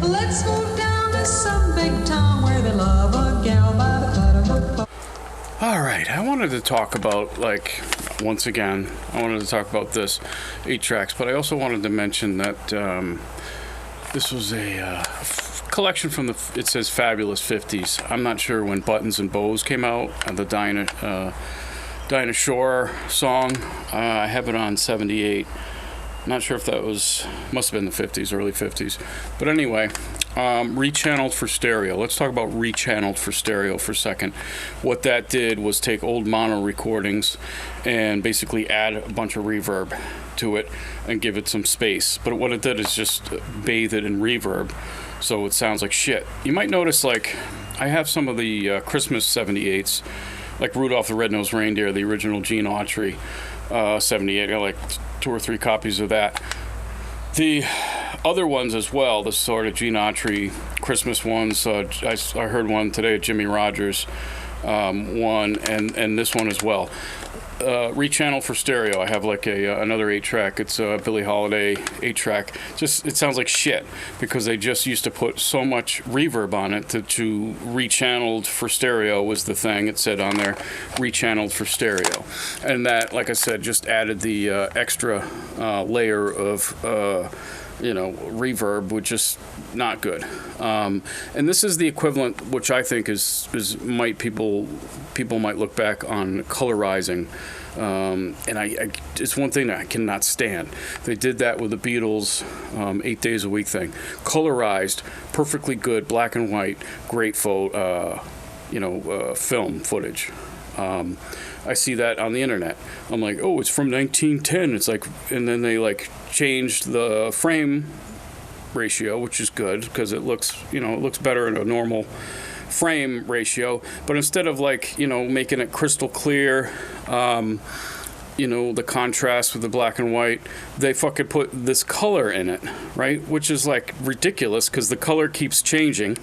Let's move down to some big town where they love a gal by the cut of her butt. All right, I wanted to talk about, like, once again, I wanted to talk about this 8 tracks, but I also wanted to mention that this was a collection from it says Fabulous 50s. I'm not sure when Buttons and Bows came out, the Dinah Shore song. I have it on 78. Not sure if that must have been the 50s, early 50s. But anyway, rechanneled for stereo. Let's talk about rechanneled for stereo for a second. What that did was take old mono recordings and basically add a bunch of reverb to it and give it some space. But what it did is just bathe it in reverb, so it sounds like shit. You might notice, like, I have some of the Christmas 78s, like Rudolph the Red-Nosed Reindeer, the original Gene Autry 78. I got like 2 or 3 copies of that. The other ones as well, the sort of Gene Autry Christmas ones. I heard one today at Jimmy Rogers, one, and this one as well. Rechannel for stereo. I have like another 8-track. It's a Billie Holiday 8-track. Just, it sounds like shit because they just used to put so much reverb on it to rechanneled for stereo was the thing. It said on there, rechanneled for stereo. And that, like I said, just added the extra layer of reverb, which is not good. And this is the equivalent, which I think is people might look back on colorizing. And it's one thing that I cannot stand. They did that with the Beatles 8 days a week thing. Colorized, perfectly good, black and white, great film footage. I see that on the internet. I'm like, oh, it's from 1910. It's like, and then they like changed the frame ratio, which is good because it looks better in a normal frame ratio. But instead of like, making it crystal clear, the contrast with the black and white, they fucking put this color in it, right? Which is like ridiculous because the color keeps changing.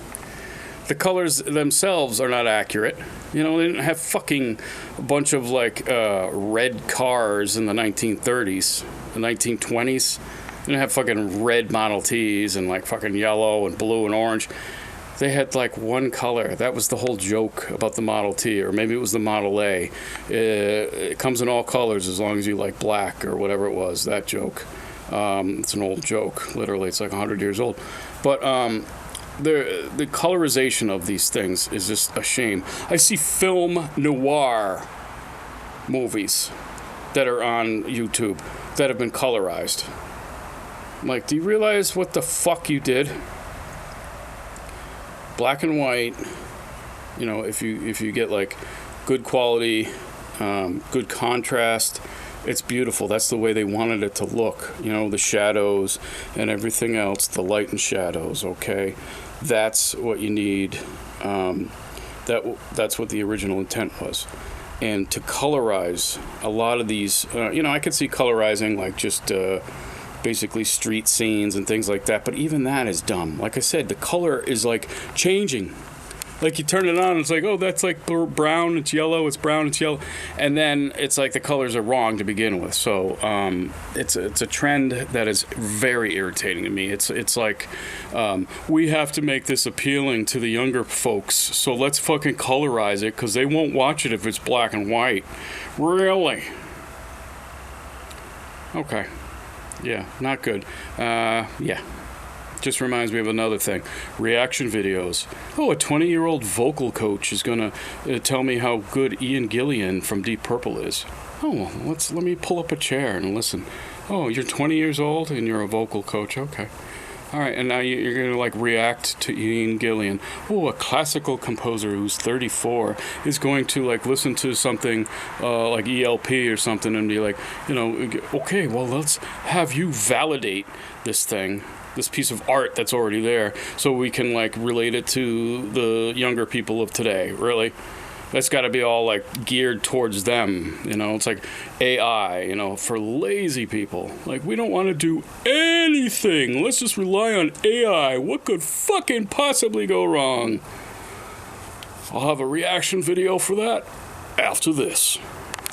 The colors themselves are not accurate. They didn't have fucking a bunch of like red cars in the 1930s, the 1920s. They didn't have fucking red Model Ts and like fucking yellow and blue and orange. They had like one color. That was the whole joke about the Model T, or maybe it was the Model A. It comes in all colors as long as you like black or whatever it was. That joke. It's an old joke. Literally, it's like 100 years old. But the colorization of these things is just a shame. I see film noir movies that are on YouTube that have been colorized. I'm like, do you realize what the fuck you did? Black and white, if you get like good quality, good contrast, it's beautiful. That's the way they wanted it to look. The shadows and everything else, the light and shadows, okay? That's what you need. That's what the original intent was. And to colorize a lot of these, I could see colorizing like just basically street scenes and things like that, but even that is dumb. Like I said, the color is like changing. Like you turn it on, it's like, oh, that's like brown, it's yellow, it's brown, it's yellow, and then it's like the colors are wrong to begin with. So it's a trend that is very irritating to me. It's like we have to make this appealing to the younger folks, so let's fucking colorize it because they won't watch it if it's black and white. Really? Okay. Yeah, not good. Yeah. Just reminds me of another thing. Reaction videos. Oh, a 20-year-old vocal coach is going to tell me how good Ian Gillan from Deep Purple is. Oh, well, let me pull up a chair and listen. Oh, you're 20 years old and you're a vocal coach. Okay. All right, and now you're going to like react to Ian Gillan. Oh, a classical composer who's 34 is going to like listen to something like ELP or something and be like, okay, well, let's have you validate this thing, this piece of art that's already there, so we can like relate it to the younger people of today. Really? That's got to be all like geared towards them. It's like AI, for lazy people. Like, we don't want to do anything. Let's just rely on AI. What could fucking possibly go wrong? I'll have a reaction video for that after this.